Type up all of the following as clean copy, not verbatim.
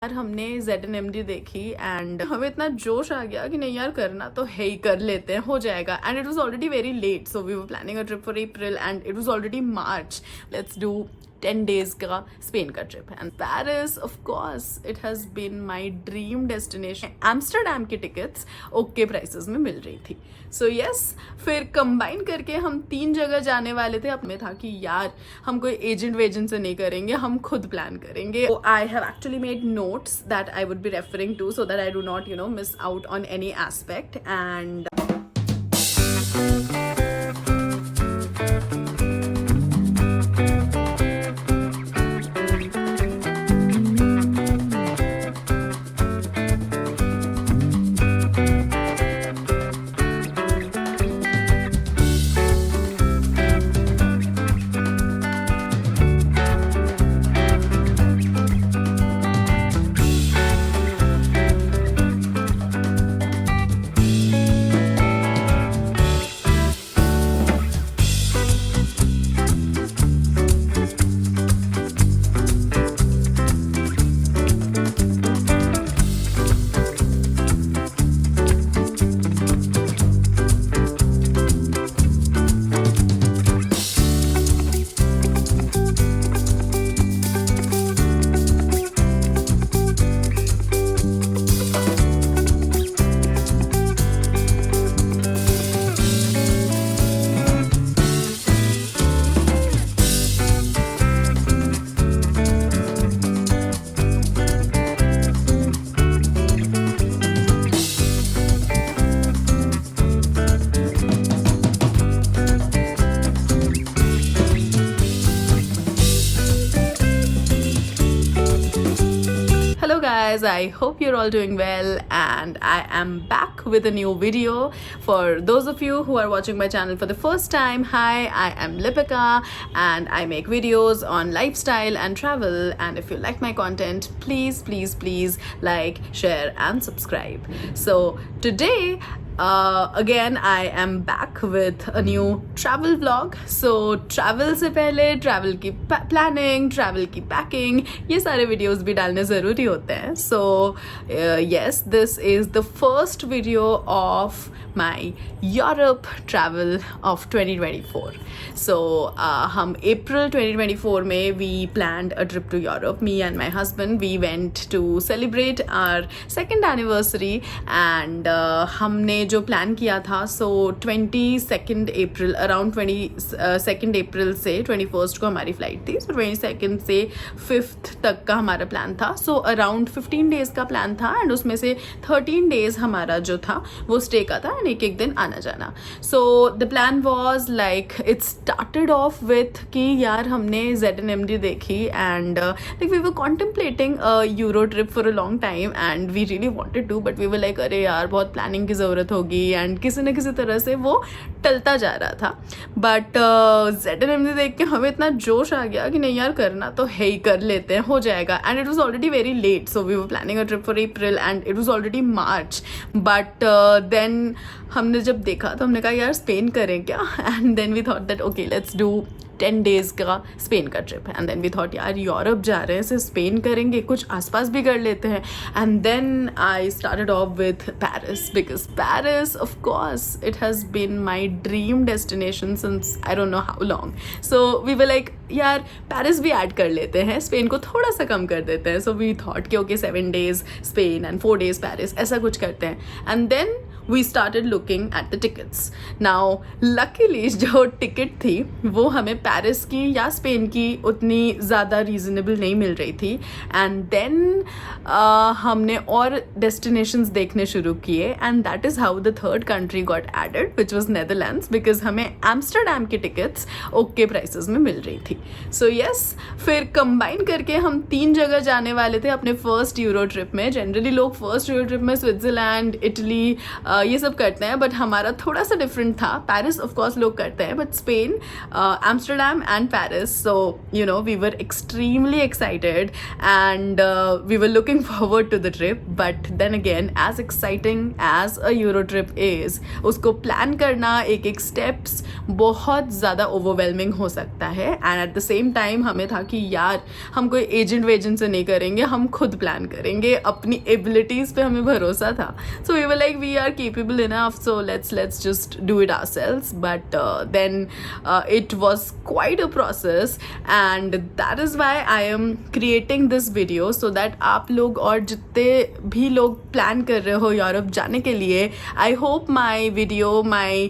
यार हमने ZNMD देखी एंड हमें इतना जोश आ गया कि नहीं यार करना तो है ही, कर लेते हैं, हो जाएगा. And it was already very late, so we were planning a trip for April and it was already March. Let's do 10 days का स्पेन का trip. And Paris, of course, it has been my dream destination. Amsterdam की tickets okay prices में मिल रही थी. So yes, फिर combine करके हम 3 जगह जाने वाले थे. अपने था कि यार हम कोई एजेंट वेजेंट से नहीं करेंगे, हम खुद प्लान करेंगे. I have actually made notes that I would be referring to so that I do not miss out on any aspect. And hello guys, I hope you're all doing well and I am back with a new video. For those of you who are watching my channel for the first time, hi, I am Lipika and I make videos on lifestyle and travel. And if you like my content, please like, share and subscribe. So today again I am back with a new travel vlog. So travel से पहले travel की planning, travel की packing, ये सारे videos भी डालने ज़रूरी होते हैं. So yes, this is the first video of my Europe travel of 2024. So हम April 2024 में we planned a trip to Europe. Me and my husband, we went to celebrate our 2nd anniversary and हमने जो plan किया था, सो 22nd अप्रैल, around 22nd अप्रैल से 21st को हमारी flight थी. सो 22nd से 5th तक का हमारा प्लान था. सो अराउंड 15 डेज़ का प्लान था एंड उसमें से 13 डेज़ हमारा जो था वो स्टे का था एंड एक दिन आना जाना. So the plan was like, it started off with कि यार हमने ZNMD देखी and like we were contemplating a euro trip for a long time and we really wanted to, but we were like अरे यार बहुत planning की ज़रूरत होगी एंड किसी न किसी तरह से वो टलता जा रहा था. बट ZNMD देख के हमें इतना जोश आ गया कि नहीं यार करना तो है ही, कर लेते हैं, हो जाएगा. And it was already very late, so we were planning a trip for April and it was already March. But then हमने जब देखा तो हमने कहा यार स्पेन करें क्या. And then we thought that okay let's do 10 days का स्पेन का trip. And then we thought यार यूरोप जा रहे हैं, सिर्फ स्पेन करेंगे, कुछ आसपास भी कर लेते हैं. And then I started off with Paris because Paris, of course, it has been my dream destination since I don't know how long. So we were like यार पेरिस भी ऐड कर लेते हैं, स्पेन को थोड़ा सा कम कर देते हैं. सो वी थॉट कि okay 7 days Spain and 4 days Paris, ऐसा कुछ करते हैं. And then we started looking at the tickets. Now luckily जो टिकट थी वो हमें पेरिस की या स्पेन की उतनी ज़्यादा रीजनेबल नहीं मिल रही थी. एंड देन हमने और डेस्टिनेशंस देखने शुरू किए and that is how the third country got added which was Netherlands, because हमें एम्स्टरडेम की टिकट्स ओके प्राइसेस में मिल रही थी. सो यस, फिर कंबाइन करके हम 3 जगह जाने वाले थे अपने फर्स्ट यूरो ट्रिप में. जनरली लोग फर्स्ट यूरो ट्रिप में स्विट्ज़रलैंड, इटली, ये सब करते हैं, बट हमारा थोड़ा सा डिफरेंट था. पेरिस ऑफ कोर्स लोग करते हैं, but Spain, Amsterdam and Paris. So you know we were extremely excited and we were looking forward to the trip. But then again, as exciting as a euro trip is, उसको plan करना, एक एक steps बहुत ज़्यादा overwhelming हो सकता है. And at the same time हमें था कि यार हम कोई एजेंट वेजेंट से नहीं करेंगे, हम खुद प्लान करेंगे, अपनी एबिलिटीज़ पे हमें भरोसा था. So we were like we are capable enough, so let's just do it ourselves. But then it was quite a process and that is why I am creating this video, so that आप लोग और जितने भी लोग plan कर रहे हो Europe जाने के लिए, I hope my video, my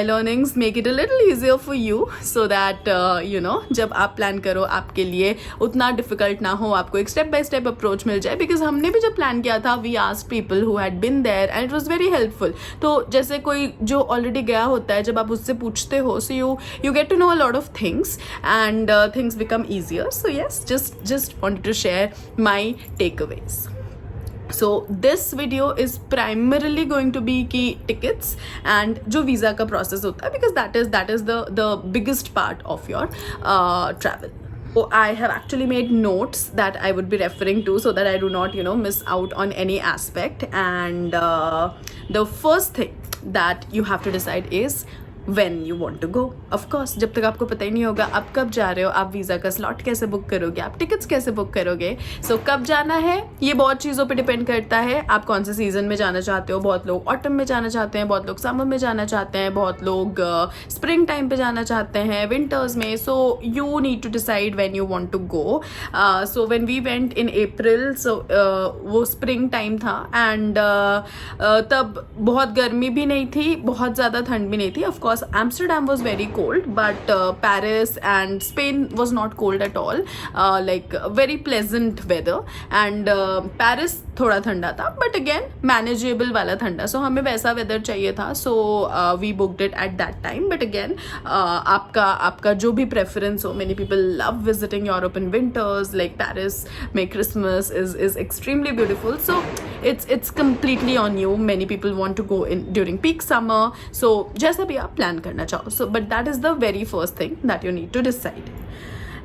learnings make it a little easier for you, so that you know जब आप प्लान करो आपके लिए उतना डिफिकल्ट ना हो, आपको एक स्टेप बाय स्टेप अप्रोच मिल जाए. बिकॉज हमने भी जब प्लान किया था, we asked people who had been there and it was very helpful. तो जैसे कोई जो ऑलरेडी गया होता है, जब आप उससे पूछते हो, so you get to know a lot of things and things become easier. So yes, just wanted to share my takeaways. So this video is primarily going to be की tickets and जो visa का process होता है, because that is the biggest part of your travel. So I have actually made notes that I would be referring to so that I do not miss out on any aspect. And the first thing that you have to decide is when you want to go. Of course, जब तक आपको पता ही नहीं होगा आप कब जा रहे हो, आप वीज़ा का स्लॉट कैसे बुक करोगे, आप टिकट्स कैसे बुक करोगे. सो कब जाना है ये बहुत चीज़ों पे डिपेंड करता है. आप कौन से सीज़न में जाना चाहते हो. बहुत लोग ऑटम में जाना चाहते हैं, बहुत लोग समर में जाना चाहते हैं, बहुत लोग स्प्रिंग टाइम पे जाना चाहते हैं, विंटर्स में. So you need to decide when you want to go. So when we went in April, so वो स्प्रिंग टाइम था एंड तब बहुत गर्मी भी नहीं थी, बहुत ज़्यादा ठंड भी नहीं थी. Of course Amsterdam was very cold, but Paris and Spain was not cold at all, like very pleasant weather. And Paris थोड़ा ठंडा था, but again manageable वाला ठंडा. So हमें वैसा weather चाहिए था, so we booked it at that time. But again आपका जो भी preference हो, many people love visiting Europe in winters, like Paris में Christmas is extremely beautiful. So it's completely on you. Many people want to go in during peak summer, so जैसा भी आप plan करना चाहो. So but that is the very first thing that you need to decide.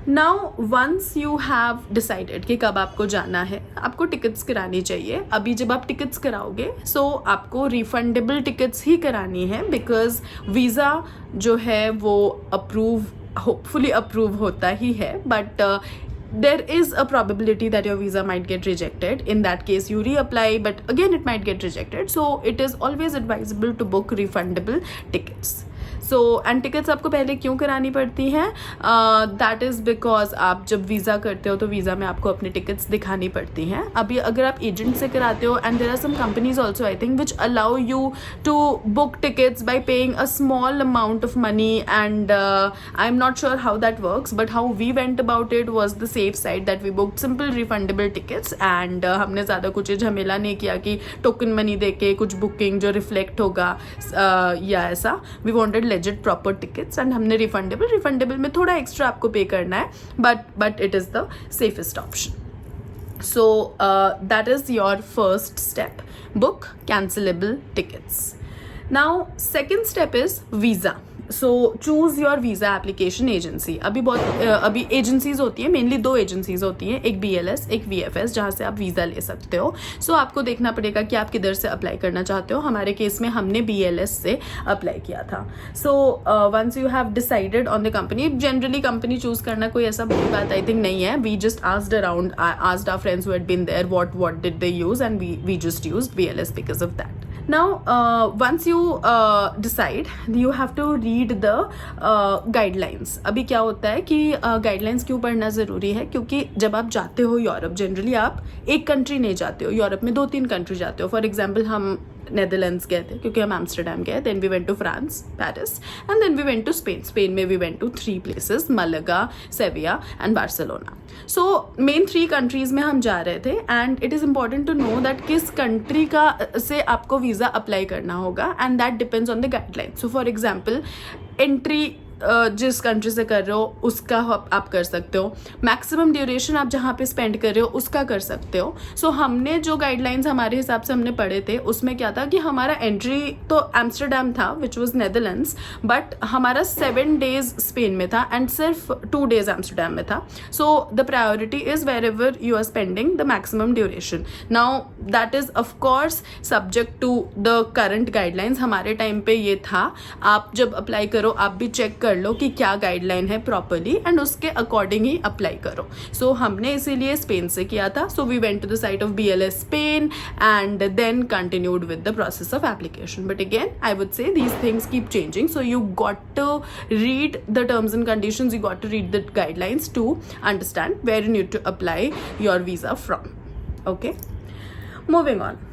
Now once you have decided कि कब आपको जाना है, आपको टिकट्स करानी चाहिए. अभी जब आप टिकट्स कराओगे, so आपको रिफंडेबल टिकट्स ही करानी है, बिकॉज वीज़ा जो है वो होपफुली अप्रूव होता ही है, but there is a probability that your visa might get rejected. In that case you reapply, but again it might get rejected. So it is always advisable to book refundable tickets. So and tickets आपको पहले क्यों करानी पड़ती हैं, that is because आप जब visa करते हो तो वीज़ा में आपको अपनी टिकट्स दिखानी पड़ती हैं. अभी अगर आप एजेंट से कराते हो, and there are some companies also I think which allow you to book tickets by paying a small amount of money, and I am not sure how that works, but how we went about it was the safe side, that we book simple refundable tickets. And हमने ज़्यादा कुछ झमेला नहीं किया कि token money दे के कुछ booking जो रिफ्लेक्ट होगा या ऐसा. We wanted legit proper tickets and हमने रिफंडेबल में थोड़ा एक्स्ट्रा आपको पे करना है, but it is the safest option. So that is your first step, book cancelable tickets. Now second step is visa. So choose your visa application agency. अभी agencies होती है, मेनली 2 एजेंसीज होती हैं, एक BLS एक VFS, जहाँ से आप वीज़ा ले सकते हो. सो आपको देखना पड़ेगा कि आप किधर से अप्लाई करना चाहते हो. हमारे केस में हमने BLS से अप्लाई किया था. So once you have decided on the company, generally company choose करना कोई ऐसा बड़ी बात आई थिंक नहीं है. We just asked around, asked our friends who had been there what did they use, and we just used BLS because of that. Now once you decide, you have to read the guidelines. अभी क्या होता है कि guidelines क्यों पढ़ना ज़रूरी है, क्योंकि जब आप जाते हो यूरोप, जनरली आप एक कंट्री नहीं जाते हो, यूरोप में 2-3 कंट्री जाते हो. फॉर एग्जाम्पल हम नेदरलैंड्स गए थे क्योंकि हम एम्स्टर्डम गए, then we went to France, Paris, and then we went to Spain. Spain में we went to 3 places, Malaga, Sevilla and Barcelona. So main 3 countries में हम जा रहे थे, and it is important to know that किस country का से आपको वीज़ा अप्लाई करना होगा, and that depends on the guideline. So for example entry जिस कंट्री से कर रहे हो उसका आप कर सकते हो, मैक्सिमम ड्यूरेशन आप जहाँ पे स्पेंड कर रहे हो उसका कर सकते हो. सो हमने जो गाइडलाइंस हमारे हिसाब से हमने पढ़े थे उसमें क्या था कि हमारा एंट्री तो एम्स्टरडैम था विच वॉज नेदरलैंड्स, बट हमारा 7 days स्पेन में था एंड सिर्फ 2 days एम्स्टरडैम में था. So the priority is wherever you are spending the maximum duration. Now that is of course subject to the current guidelines. हमारे time पे ये था. आप जब अप्लाई करो आप भी चेक कर लो कि क्या गाइडलाइन है प्रॉपरली एंड उसके अकॉर्डिंग ही अप्लाई करो. सो हमने इसीलिए स्पेन से किया था. So we went to the site of BLS Spain and then continued with the process of application. But again, I would say these things keep changing. So you got to read the terms and conditions, you got to read the guidelines to understand where you need to apply your visa from. Okay, moving on.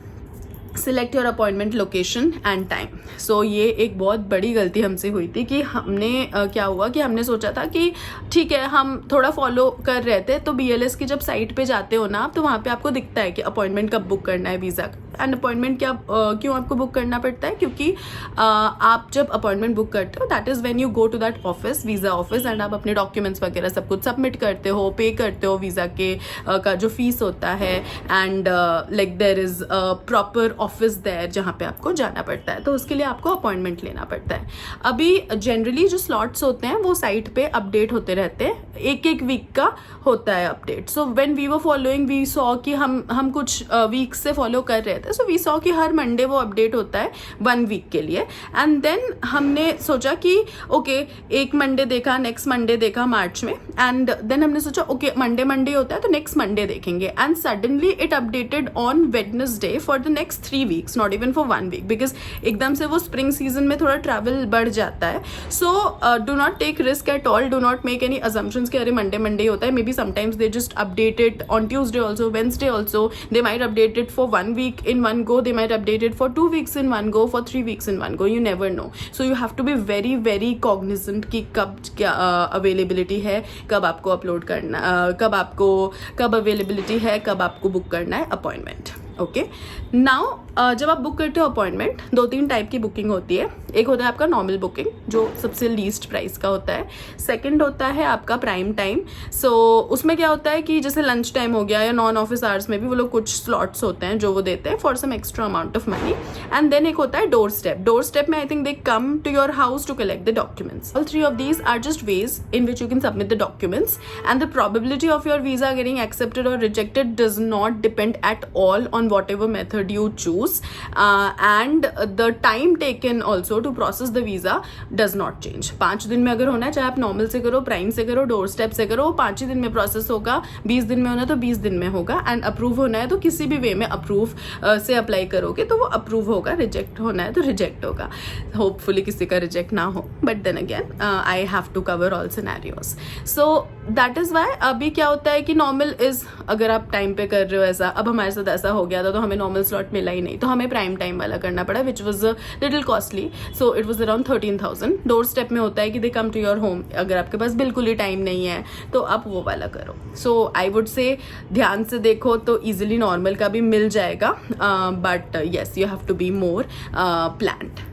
Select your appointment location and time. So ये एक बहुत बड़ी गलती हमसे हुई थी कि हमने क्या हुआ कि हमने सोचा था कि ठीक है हम थोड़ा फॉलो कर रहे थे. तो BLS की जब साइट पे जाते हो ना आप, तो वहाँ पे आपको दिखता है कि अपॉइंटमेंट कब बुक करना है वीज़ा. एंड अपॉइंटमेंट क्यों आपको बुक करना पड़ता है, क्योंकि आप जब अपॉइंटमेंट बुक करते हो that is when you go to that office, visa office, and आप अपने डॉक्यूमेंट्स वगैरह सब कुछ सबमिट करते हो, पे करते हो वीज़ा के का जो फीस होता है. And like there is proper office there जहाँ पे आपको जाना पड़ता है. तो उसके लिए आपको अपॉइंटमेंट लेना पड़ता है. अभी जनरली जो स्लॉट्स होते हैं वो साइट पे अपडेट होते रहते हैं, एक वीक का होता है update. So when we were following we saw कि हम कुछ वीक से फॉलो कर रहे थे. सो वी सॉ कि हर मंडे वो अपडेट होता है 1 week के लिए. एंड देन हमने सोचा कि ओके एक मंडे देखा, नेक्स्ट मंडे देखा मार्च में, एंड देन हमने सोचा ओके मंडे होता है तो नेक्स्ट मंडे देखेंगे. And suddenly it updated on Wednesday for the next 3 weeks, not even for 1 week, because एकदम से वो स्प्रिंग सीजन में थोड़ा ट्रैवल बढ़ जाता है. So do not take risk at all, do not make any assumptions कि अरे मंडे होता है. Maybe sometimes they just update it on Tuesday also, Wednesday also. They might update it for 1 week in one go, they might update it for 2 weeks in one go, for 3 weeks in one go. You never know. So you have to be very very cognizant कि कब क्या availability है, कब आपको upload करना, कब availability है, कब आपको बुक करना है अपॉइंटमेंट. ओके, नाउ जब आप बुक करते हो अपॉइंटमेंट, 2-3 टाइप की बुकिंग होती है. एक होता है आपका नॉर्मल बुकिंग जो सबसे लीस्ट प्राइस का होता है. सेकंड होता है आपका प्राइम टाइम. सो उसमें क्या होता है कि जैसे लंच टाइम हो गया या नॉन ऑफिस आवर्स में भी वो लोग कुछ स्लॉट्स होते हैं जो वो देते हैं for some extra amount of money. And then एक होता है डोर स्टेप में I think they come to your house to collect the documents. All 3 of these are just ways in which you can submit the documents, and the probability of your visa getting accepted or rejected does not depend at all on whatever method you choose, and the time taken also to process the visa does not change. 5 दिन में अगर होना है, चाहे आप normal से करो, prime से करो, डोर स्टेप से करो, 5 ही दिन में प्रोसेस होगा. 20 दिन में होना है तो 20 दिन में होगा. एंड अप्रूव होना है तो किसी भी वे में अप्रूव से अप्लाई करोगे तो वो अप्रूव होगा. रिजेक्ट होना है तो रिजेक्ट होगा. होपफुली किसी का रिजेक्ट ना हो, but then again I have to cover all scenarios. So that is why अभी क्या होता है कि नॉर्मल इज, अगर आप टाइम पे कर रहे हो ऐसा, अब हमारे साथ ऐसा हो गया था तो हमें नॉर्मल स्लॉट मिला ही नहीं, तो हमें प्राइम टाइम वाला करना पड़ा which was little costly. So it was around 13,000. Door step में होता है कि दे कम टू योर होम. अगर आपके पास बिल्कुल ही टाइम नहीं है तो आप वो वाला करो. सो आई वुड से ध्यान से देखो तो ईजिली नॉर्मल का भी मिल जाएगा, but yes you have to be more planned.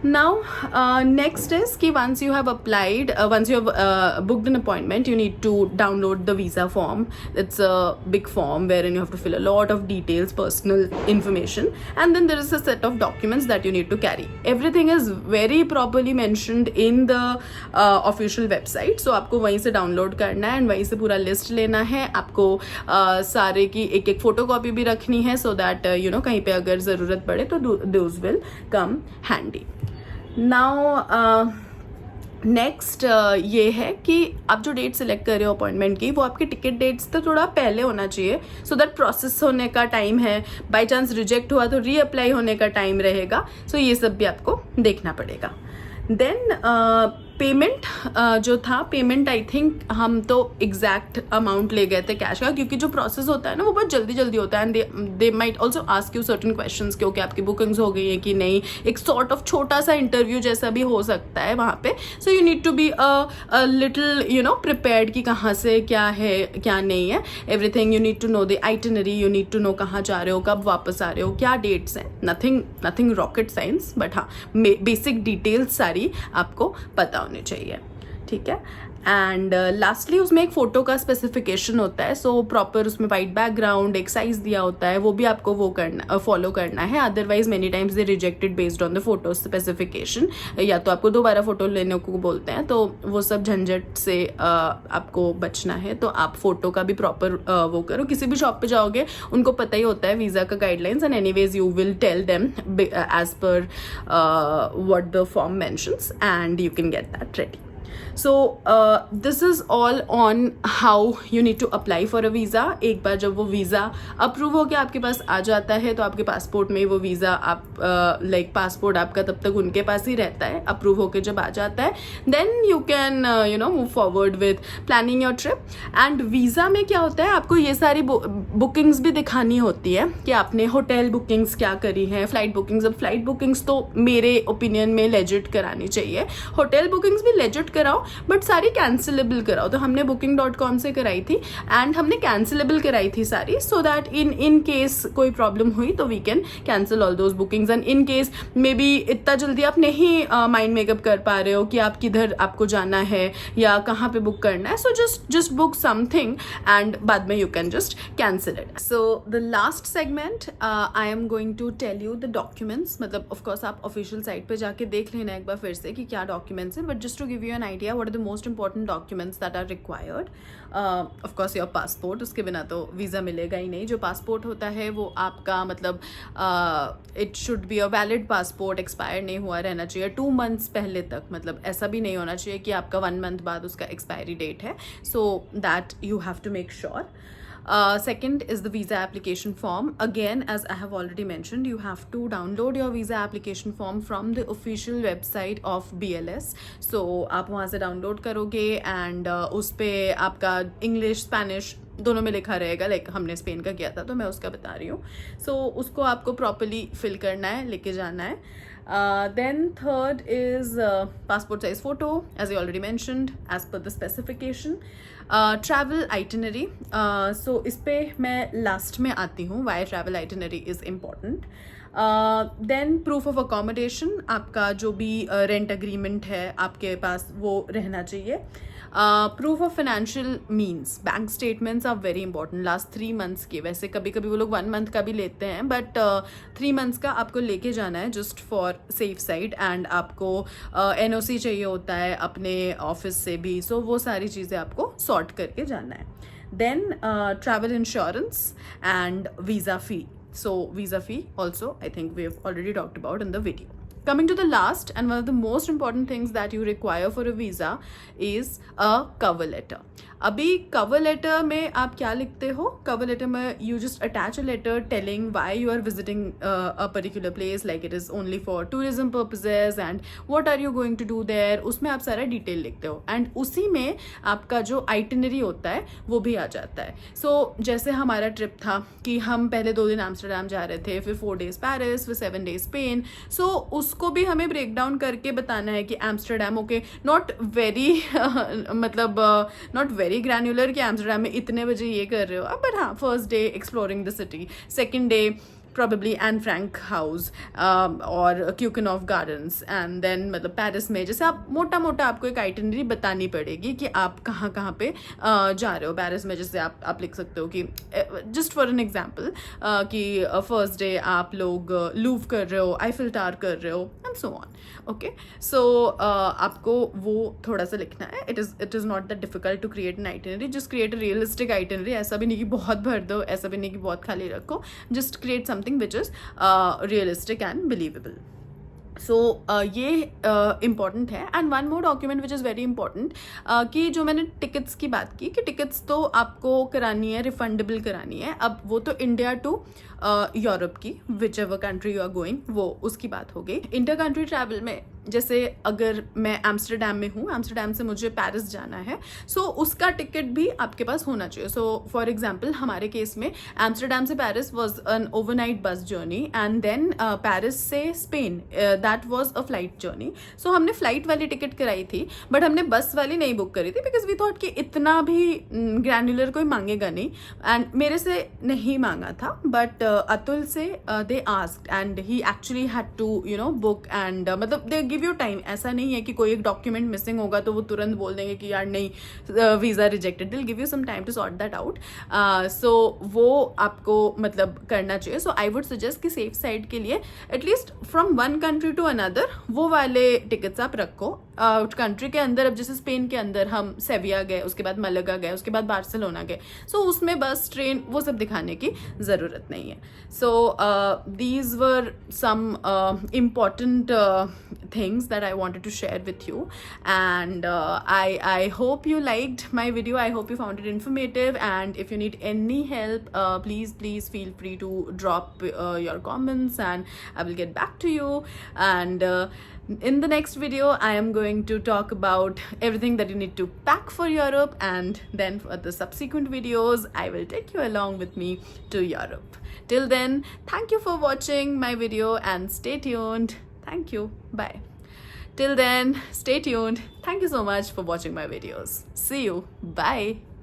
Now next is कि once you have applied, once you have booked an appointment, you need to download the visa form. It's a big form wherein you have to fill a lot of details, personal information, and then there is a set of documents that you need to carry. Everything is very properly mentioned in the official website. So आपको वहीं से download करना है and वहीं से पूरा list लेना है. आपको सारे की एक फोटोकॉपी भी रखनी है so that you know कहीं पे अगर ज़रूरत पड़े तो those will come handy. Now next ये है कि आप जो डेट सेलेक्ट कर रहे हो अपॉइंटमेंट की, वो आपके टिकट डेट्स तो थोड़ा पहले होना चाहिए सो दैट प्रोसेस होने का टाइम है. बाय चांस रिजेक्ट हुआ तो रीअप्लाई होने का टाइम रहेगा. सो ये सब भी आपको देखना पड़ेगा. देन पेमेंट जो था, पेमेंट आई थिंक हम तो एग्जैक्ट अमाउंट ले गए थे कैश का, क्योंकि जो प्रोसेस होता है ना वो बहुत जल्दी होता है. And they might also ask you certain questions कि ओके आपकी बुकिंग्स हो गई है कि नहीं. एक सॉर्ट ऑफ छोटा सा इंटरव्यू जैसा भी हो सकता है वहाँ पे. So you need to be a little you know prepared कि कहाँ से क्या है क्या नहीं है. Everything you need to know the itinerary, you need to know कहाँ जा रहे हो, कब वापस आ रहे हो, क्या डेट्स हैं. नथिंग रॉकेट साइंस, बट हाँ बेसिक डिटेल्स सारी आपको पता होनी चाहिए, ठीक है। एंड लास्टली उसमें एक फ़ोटो का स्पेसिफिकेशन होता है, सो प्रॉपर उसमें वाइट बैकग्राउंड, एक साइज़ दिया होता है, वो भी आपको वो करना फॉलो करना है, otherwise many times they rejected based on the photo specification, या तो आपको दोबारा फ़ोटो लेने को बोलते हैं, तो वो सब झंझट से आपको बचना है। तो आप फ़ोटो का भी प्रॉपर वो करो। किसी भी शॉप पे जाओगे उनको पता ही होता है वीज़ा का guidelines, and anyways you will tell them as per what the form mentions, and you can get that ready. So this is all on how you need to apply for a visa. एक बार जब वो visa approve हो के आपके पास आ जाता है तो आपके पासपोर्ट में वो वीज़ा आप लाइक पासपोर्ट आपका तब तक उनके पास ही रहता है। अप्रूव होके जब आ जाता है then you can move forward with planning your trip. And visa में क्या होता है, आपको ये सारी बुकिंग्स भी दिखानी होती है कि आपने होटल बुकिंग्स क्या करी है, फ्लाइट बुकिंग्स। अब फ्लाइट बुकिंग्स तो मेरे ओपिनियन में लेजिट करानी चाहिए, होटल बुकिंग्स भी लेजिट कराओ, बट सारी कैंसिलेबल कराओ। तो हमने booking.com से कराई थी एंड हमने कैंसिलेबल कराई थी सारी, सो दैट इन केस कोई प्रॉब्लम हुई तो we can cancel all those bookings. And in case maybe इतना जल्दी आप नहीं माइंड मेकअप कर पा रहे हो कि आप किधर आपको जाना है या कहाँ पे बुक करना है, so just book something and बाद में you can just cancel it. So the last segment I am going to tell you the documents. मतलब ऑफकोर्स आप ऑफिशियल साइट पे जाके देख लेना एक बार फिर से कि क्या डॉक्यूमेंट्स हैं, but just to give you an idea what are the most important documents that are required. Of course your passport, उसके बिना तो वीज़ा मिलेगा ही नहीं। जो पासपोर्ट होता है वो आपका मतलब it should be a valid passport, expire नहीं हुआ रहना चाहिए 2 months पहले तक। मतलब ऐसा भी नहीं होना चाहिए कि आपका 1 month बाद उसका एक्सपायरी डेट है, so that you have to make sure. Second is the visa application form. Again, as I have already mentioned, you have to download your visa application form from the official website of BLS. So आप वहाँ से download करोगे and उस पर आपका English Spanish दोनों में लिखा रहेगा। लाइक हमने स्पेन का किया था तो मैं उसका बता रही हूँ। सो उसको आपको प्रॉपरली फिल करना है, लेके जाना है। Then third is passport size photo, as I already mentioned, as per the specification. Travel itinerary. So इस पे मैं लास्ट में आती हूँ, why travel itinerary is important. Then proof of accommodation, आपका जो भी रेंट अग्रीमेंट है आपके पास वो रहना चाहिए। Proof of financial means, bank statements are very important last 3 months के। वैसे कभी कभी वो लोग 1 month का भी लेते हैं, बट 3 months का आपको लेके जाना है just for safe side. And आपको NOC चाहिए होता है अपने ऑफिस से भी, सो वो सारी चीज़ें आपको सॉर्ट करके जाना है। Then travel insurance and visa fee. So visa fee also I think we have already talked about in the video. Coming to the last and one of the most important things that you require for a visa is a cover letter. अभी cover letter में आप क्या लिखते हो? Cover letter में you just attach a letter telling why you are visiting a particular place, like it is only for tourism purposes and what are you going to do there. उसमें आप सारा detail लिखते हो and उसी में आपका जो आइटिनरी होता है वो भी आ जाता है। सो जैसे हमारा ट्रिप था कि हम पहले 2 दिन एम्स्टर्डम जा रहे थे, फिर 4 days पेरिस, फिर 7 days स्पेन। सो उसको भी हमें ब्रेक डाउन करके बताना है कि एम्स्टर्डम ओके नॉट वेरी मतलब नॉट वेरी ग्रैन्युलर कि एम्स्टर्डम में इतने बजे ये कर रहे हो आप, बट हाँ first day exploring the city, second day probably Anne Frank house और क्यूकनॉफ गार्डन्स, एंड देन मतलब पेरिस में जैसे आप मोटा मोटा आपको एक आइटिनरी बतानी पड़ेगी कि आप कहाँ कहाँ पे जा रहे हो। पेरिस में जैसे आप लिख सकते हो कि जस्ट फॉर एन एग्जाम्पल कि फर्स्ट डे आप लोग लूव कर रहे हो, आईफिल टावर कर रहे हो and so on. Okay, so आपको वो थोड़ा सा लिखना है। It is not that difficult to create an itinerary, just create a realistic itinerary. ऐसा भी नहीं कि बहुत भर दो, ऐसा भी नहीं कि बहुत खाली रखो, just create something which is realistic and believable. सो ये इम्पॉर्टेंट है। And one more document which is very important कि जो मैंने टिकट्स की बात की कि टिकट्स तो आपको करानी है, रिफंडेबल करानी है। अब वो तो इंडिया टू यूरोप की whichever country you are going, वो उसकी बात हो गई। इंटर कंट्री ट्रैवल में जैसे अगर मैं एम्स्टर्डम में हूँ, एम्स्टर्डम से मुझे पेरिस जाना है, सो उसका टिकट भी आपके पास होना चाहिए। सो फॉर एग्जांपल हमारे केस में एम्स्टर्डम से Paris was an overnight bus journey and then Paris से Spain that was a flight journey. So हमने फ्लाइट वाली टिकट कराई थी, बट हमने बस वाली नहीं बुक करी थी बिकॉज वी थॉट कि इतना भी ग्रैन्युलर कोई मांगेगा नहीं, एंड मेरे से नहीं मांगा था, बट अतुल से they asked and he actually had to book and मतलब दे गिव यू टाइम. ऐसा नहीं है कि कोई एक डॉक्यूमेंट मिसिंग होगा तो वो तुरंत बोल देंगे कि यार नहीं visa rejected. They'll give you some time to sort that out. So वो आपको मतलब करना चाहिए. सो आई वुड सजेस्ट कि सेफ साइड के लिए at least from one country to another वो वाले टिकट्स आप रखो. कंट्री के अंदर, अब जैसे स्पेन के अंदर हम सेविया गए, उसके बाद मलगा गए, उसके बाद बार्सिलोना गए. सो उसमें बस ट्रेन वो सब दिखाने की ज़रूरत नहीं है. So these were some important things that I wanted to share with you, and I hope you liked my video. I hope you found it informative, and if you need any help, please feel free to drop your comments and I will get back to you. And in the next video I am going to talk about everything that you need to pack for Europe, and then for the subsequent videos I will take you along with me to Europe. Till then, thank you for watching my video and stay tuned. Thank you. Bye. Till then, stay tuned. Thank you so much for watching my videos. See you. Bye.